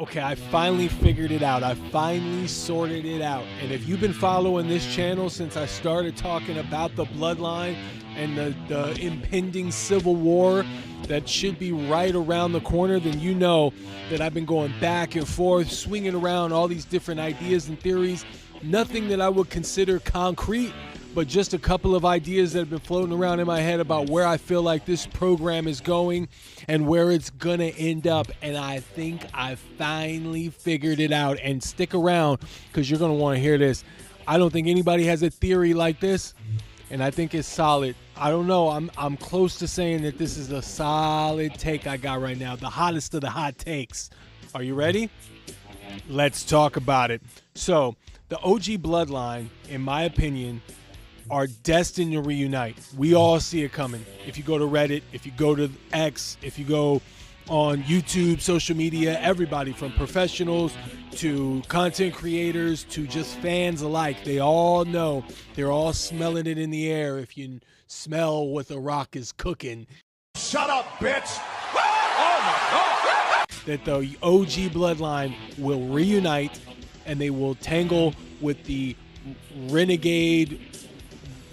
Okay, I finally figured it out. I finally sorted it out. And if you've been following this channel since I started talking about the bloodline and the impending civil war that should be right around the corner, then you know that I've been going back and forth, swinging around all these different ideas and theories. Nothing that I would consider concrete, but just a couple of ideas that have been floating around in my head about where I feel like this program is going and where it's gonna end up. And I think I finally figured it out. And stick around, because you're gonna want to hear this. I don't think anybody has a theory like this, and I think it's solid. I don't know, I'm close to saying that this is a solid take I got right now, the hottest of the hot takes. Are you ready? Let's talk about it. So the OG Bloodline, in my opinion, are destined to reunite. We all see it coming. If you go to Reddit, if you go to X, if you go on YouTube, social media, everybody from professionals to content creators to just fans alike, they all know, they're all smelling it in the air. If you smell what The Rock is cooking. Shut up, bitch! Oh my God! That the OG Bloodline will reunite and they will tangle with the renegade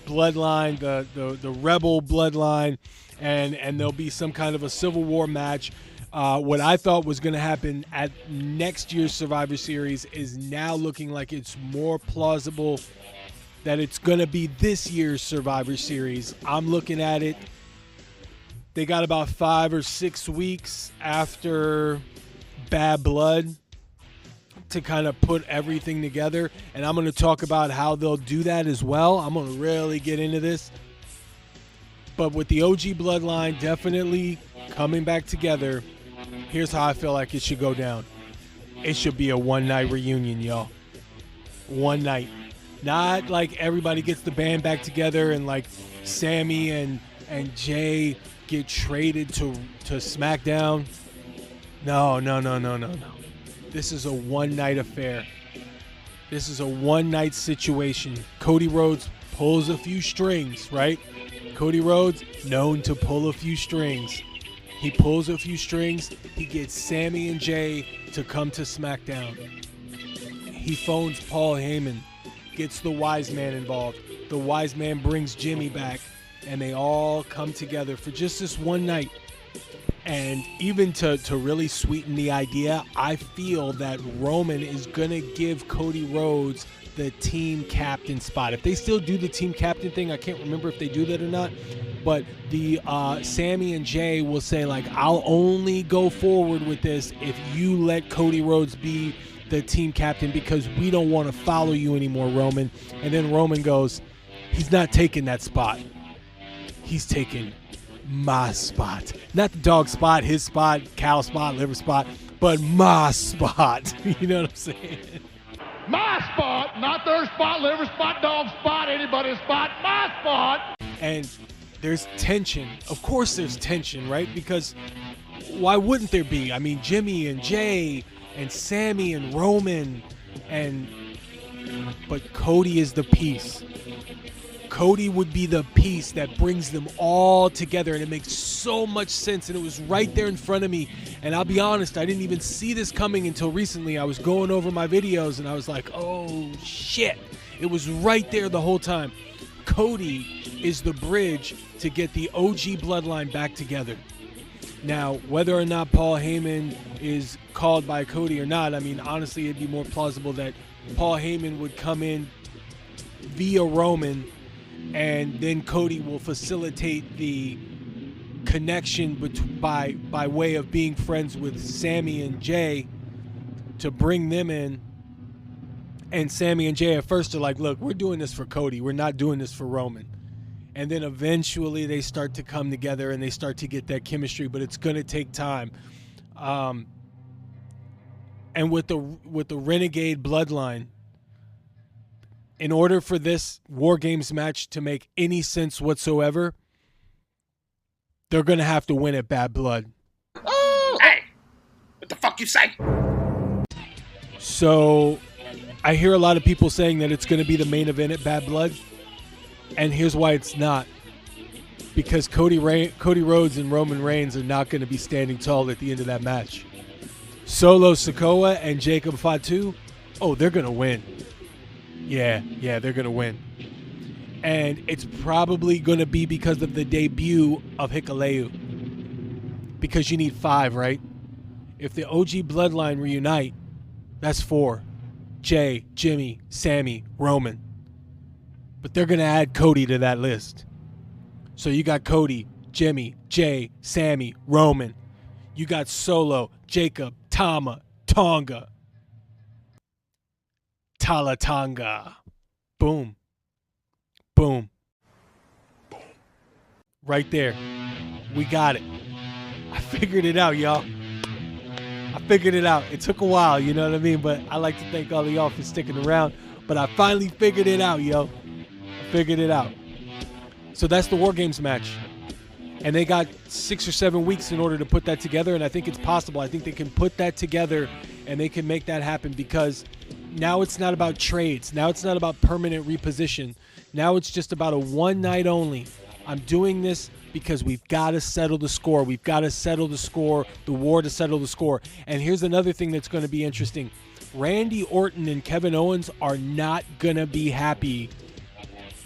bloodline, the rebel bloodline, and there'll be some kind of a civil war match. What I thought was going to happen at next year's Survivor Series is now looking like it's more plausible that it's going to be this year's Survivor Series. I'm looking at it. They got about 5 or 6 weeks after Bad Blood to kind of put everything together, and I'm going to talk about how they'll do that as well. I'm going to really get into this. But with the OG Bloodline definitely coming back together, here's how I feel like it should go down. It should be a one-night reunion, y'all. One night. Not like everybody gets the band back together and like Sammy and Jay get traded to SmackDown. No. This is a one-night affair. This is a one-night situation. Cody Rhodes pulls a few strings, right? Cody Rhodes, known to pull a few strings. He pulls a few strings. He gets Sammy and Jay to come to SmackDown. He phones Paul Heyman, gets the Wise Man involved. The Wise Man brings Jimmy back, and they all come together for just this one night. And even to really sweeten the idea, I feel that Roman is going to give Cody Rhodes the team captain spot. If they still do the team captain thing, I can't remember if they do that or not, but the Sammy and Jay will say, like, I'll only go forward with this if you let Cody Rhodes be the team captain because we don't want to follow you anymore, Roman. And then Roman goes, he's not taking that spot. He's taking my spot. Not the dog spot, his spot, cow spot, liver spot, but my spot. You know what I'm saying? My spot, not their spot, liver spot, dog spot, anybody's spot, my spot. And there's tension. Of course there's tension, right? Because why wouldn't there be? I mean, Jimmy and Jay and Sammy and Roman, but Cody is the piece. Cody would be the piece that brings them all together, and it makes so much sense, and it was right there in front of me. And I'll be honest, I didn't even see this coming until recently. I was going over my videos, and I was like, oh, shit. It was right there the whole time. Cody is the bridge to get the OG Bloodline back together. Now, whether or not Paul Heyman is called by Cody or not, I mean, honestly, it'd be more plausible that Paul Heyman would come in via Roman, and then Cody will facilitate the connection by way of being friends with Sammy and Jay to bring them in. And Sammy and Jay at first are like, look, we're doing this for Cody. We're not doing this for Roman. And then eventually they start to come together and they start to get that chemistry, but it's going to take time. And with the Renegade Bloodline, in order for this War Games match to make any sense whatsoever, they're going to have to win at Bad Blood. Oh, hey, what the fuck you say? So I hear a lot of people saying that it's going to be the main event at Bad Blood, and here's why it's not. Because Cody Rhodes and Roman Reigns are not going to be standing tall at the end of that match. Solo Sikoa and Jacob Fatu, oh, they're going to win. Yeah, they're going to win. And it's probably going to be because of the debut of Hikuleu. Because you need 5, right? If the OG Bloodline reunite, that's 4. Jay, Jimmy, Sammy, Roman. But they're going to add Cody to that list. So you got Cody, Jimmy, Jay, Sammy, Roman. You got Solo, Jacob, Tama, Tonga, Talatanga. Boom. Boom. Right there. We got it. I figured it out, y'all. I figured it out. It took a while, you know what I mean? But I like to thank all of y'all for sticking around. But I finally figured it out, yo. I figured it out. So that's the War Games match. And they got 6 or 7 weeks in order to put that together. And I think it's possible. I think they can put that together and they can make that happen, because now it's not about trades. Now it's not about permanent reposition. Now it's just about a one night only. I'm doing this because we've got to settle the score. We've got to settle the score, the war to settle the score. And here's another thing that's going to be interesting. Randy Orton and Kevin Owens are not going to be happy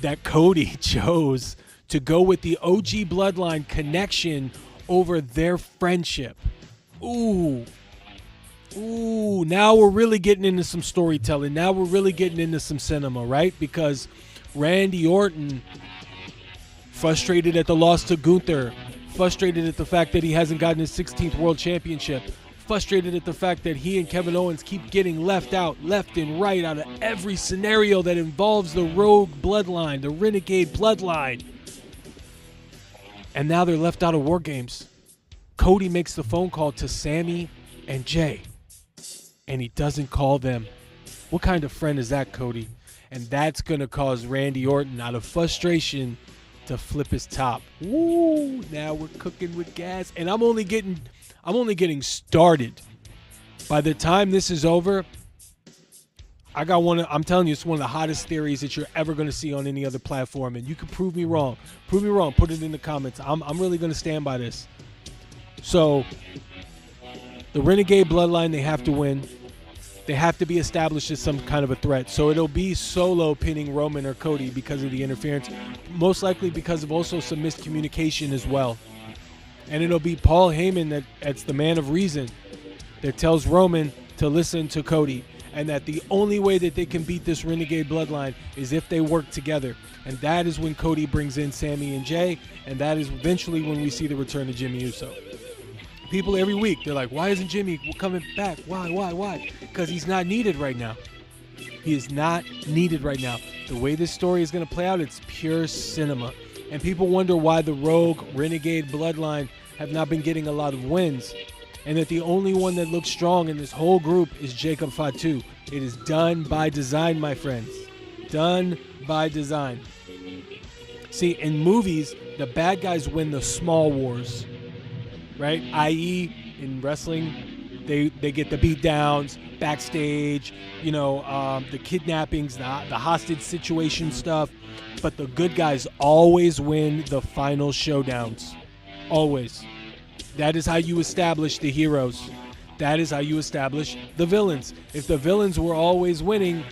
that Cody chose to go with the OG Bloodline connection over their friendship. Ooh, now we're really getting into some storytelling. Now we're really getting into some cinema, right? Because Randy Orton, frustrated at the loss to Gunther, frustrated at the fact that he hasn't gotten his 16th World Championship, frustrated at the fact that he and Kevin Owens keep getting left out, left and right out of every scenario that involves the Rogue Bloodline, the Renegade Bloodline. And now they're left out of War Games. Cody makes the phone call to Sammy and Jay, and he doesn't call them. What kind of friend is that, Cody? And that's going to cause Randy Orton, out of frustration, to flip his top. Woo! Now we're cooking with gas, and I'm only getting started. By the time this is over, I'm telling you, it's one of the hottest theories that you're ever going to see on any other platform, and you can prove me wrong. Prove me wrong. Put it in the comments. I'm really going to stand by this. So, the Renegade Bloodline, they have to win. They have to be established as some kind of a threat. So it'll be Solo pinning Roman or Cody because of the interference. Most likely because of also some miscommunication as well. And it'll be Paul Heyman that's the man of reason that tells Roman to listen to Cody. And that the only way that they can beat this Renegade Bloodline is if they work together. And that is when Cody brings in Sammy and Jay. And that is eventually when we see the return of Jimmy Uso. People every week, they're like, why isn't Jimmy coming back? Why? Because he's not needed right now. He is not needed right now. The way this story is going to play out, it's pure cinema. And people wonder why the Rogue Renegade Bloodline have not been getting a lot of wins. And that the only one that looks strong in this whole group is Jacob Fatu. It is done by design, my friends. Done by design. See, in movies, the bad guys win the small wars. Right? I.e., in wrestling, they get the beatdowns, backstage, the kidnappings, the hostage situation stuff. But the good guys always win the final showdowns. Always. That is how you establish the heroes. That is how you establish the villains. If the villains were always winning,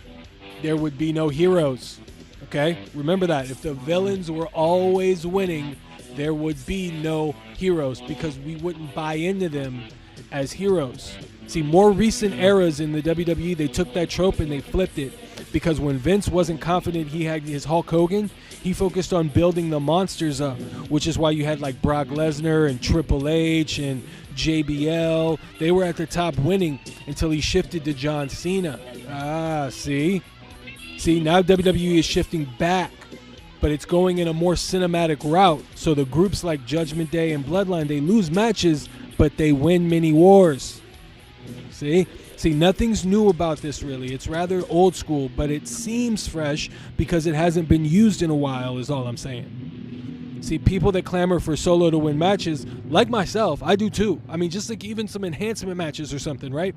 there would be no heroes. Okay? Remember that. If the villains were always winning, there would be no heroes, because we wouldn't buy into them as heroes. See, more recent eras in the WWE, they took that trope and they flipped it, because when Vince wasn't confident he had his Hulk Hogan, he focused on building the monsters up, which is why you had like Brock Lesnar and Triple H and JBL. They were at the top winning until he shifted to John Cena. See, now WWE is shifting back, but it's going in a more cinematic route. So the groups like Judgment Day and Bloodline, they lose matches, but they win many wars. See, nothing's new about this really. It's rather old school, but it seems fresh because it hasn't been used in a while, is all I'm saying. See, people that clamor for Solo to win matches, like myself, I do too. I mean, just like even some enhancement matches or something, right?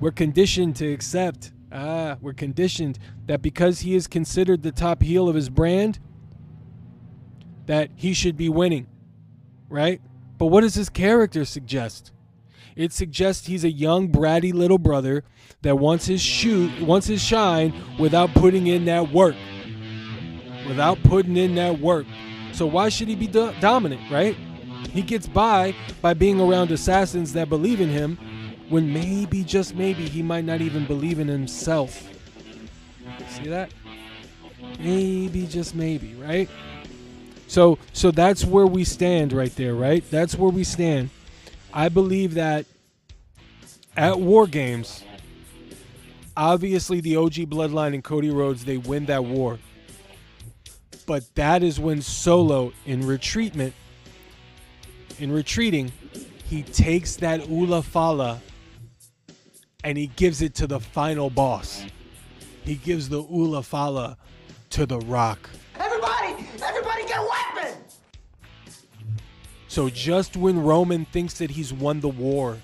We're conditioned to accept. We're conditioned that because he is considered the top heel of his brand, that he should be winning, right? But what does his character suggest? It suggests he's a young, bratty little brother that wants his shine without putting in that work. So why should he be dominant, right? He gets by being around assassins that believe in him when maybe, just maybe, he might not even believe in himself. See that? Maybe, just maybe, right? So that's where we stand right there, right? That's where we stand. I believe that at War Games, obviously the OG Bloodline and Cody Rhodes, they win that war. But that is when Solo, in retreating, he takes that Ula Fala and he gives it to the final boss. He gives the Ula Fala to The Rock. Everybody get a weapon! So just when Roman thinks that he's won the war,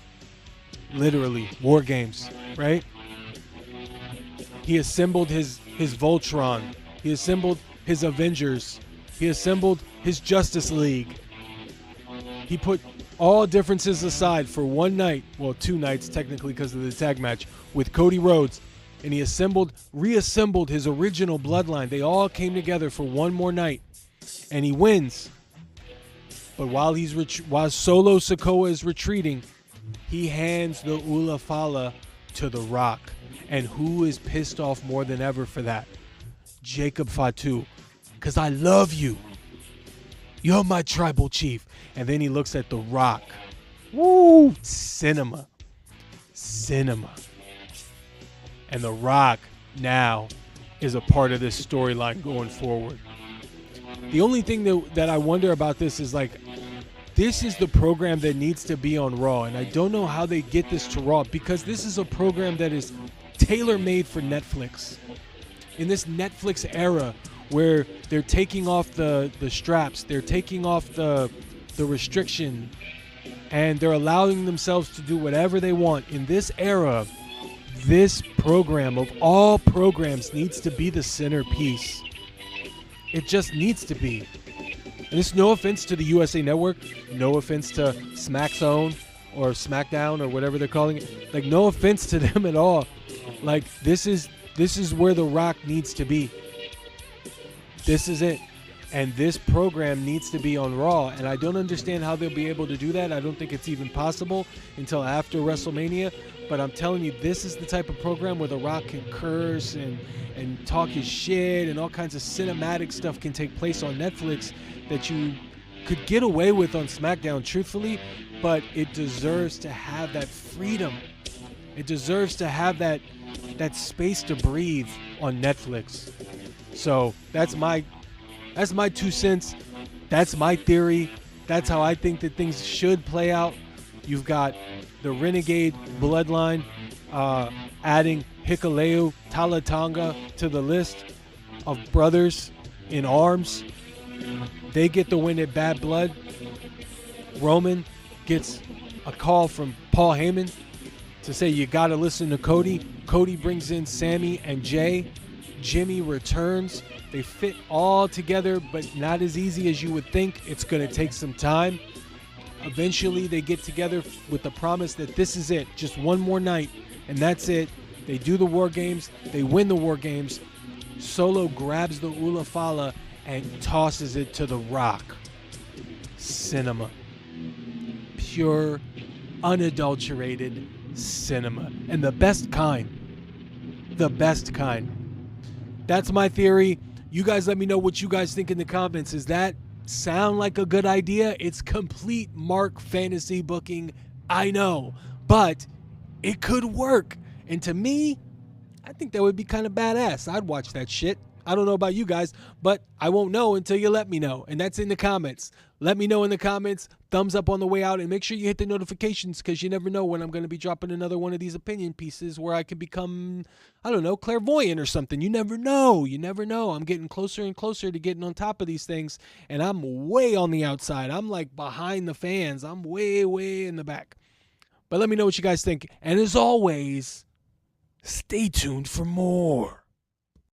literally, War Games, right? He assembled his Voltron. He assembled his Avengers. He assembled his Justice League. He put all differences aside for one night, well, 2 nights technically because of the tag match, with Cody Rhodes, and he reassembled his original bloodline. They all came together for one more night, and he wins. But while Solo Sikoa is retreating, he hands the Ula Fala to The Rock. And who is pissed off more than ever for that? Jacob Fatu. Because I love you. You're my tribal chief. And then he looks at The Rock. Woo! Cinema. And The Rock now is a part of this storyline going forward. The only thing that I wonder about this is, like, this is the program that needs to be on Raw. And I don't know how they get this to Raw, because this is a program that is tailor-made for Netflix. In this Netflix era where they're taking off the straps, they're taking off the restriction, and they're allowing themselves to do whatever they want. In this era, this program of all programs needs to be the centerpiece. It just needs to be. And it's no offense to the USA Network, no offense to SmackZone or SmackDown or whatever they're calling it. Like, no offense to them at all. Like, this is where The Rock needs to be. This is it. And this program needs to be on Raw. And I don't understand how they'll be able to do that. I don't think it's even possible until after WrestleMania. But I'm telling you, this is the type of program where The Rock can curse and talk his shit, and all kinds of cinematic stuff can take place on Netflix that you could get away with on SmackDown, truthfully. But it deserves to have that freedom. It deserves to have that space to breathe on Netflix. So that's my 2 cents. That's my theory. That's how I think that things should play out. You've got the Renegade Bloodline adding Hikuleo Talatanga to the list of brothers in arms. They get the win at Bad Blood. Roman gets a call from Paul Heyman to say you got to listen to Cody. Cody brings in Sammy and Jay. Jimmy returns. They fit all together, but not as easy as you would think. It's going to take some time. Eventually, they get together with the promise that this is it. Just one more night, and that's it. They do the War Games. They win the War Games. Solo grabs the Ula Fala and tosses it to The Rock. Cinema. Pure, unadulterated cinema. And the best kind. The best kind. That's my theory. You guys let me know what you guys think in the comments. Does that sound like a good idea? It's complete Mark fantasy booking, I know, but it could work. And to me, I think that would be kind of badass. I'd watch that shit. I don't know about you guys, but I won't know until you let me know. And that's in the comments. Let me know in the comments. Thumbs up on the way out, and make sure you hit the notifications, because you never know when I'm going to be dropping another one of these opinion pieces where I can become, I don't know, clairvoyant or something. You never know. You never know. I'm getting closer and closer to getting on top of these things, and I'm way on the outside. I'm like behind the fans. I'm way, way in the back. But let me know what you guys think. And as always, stay tuned for more.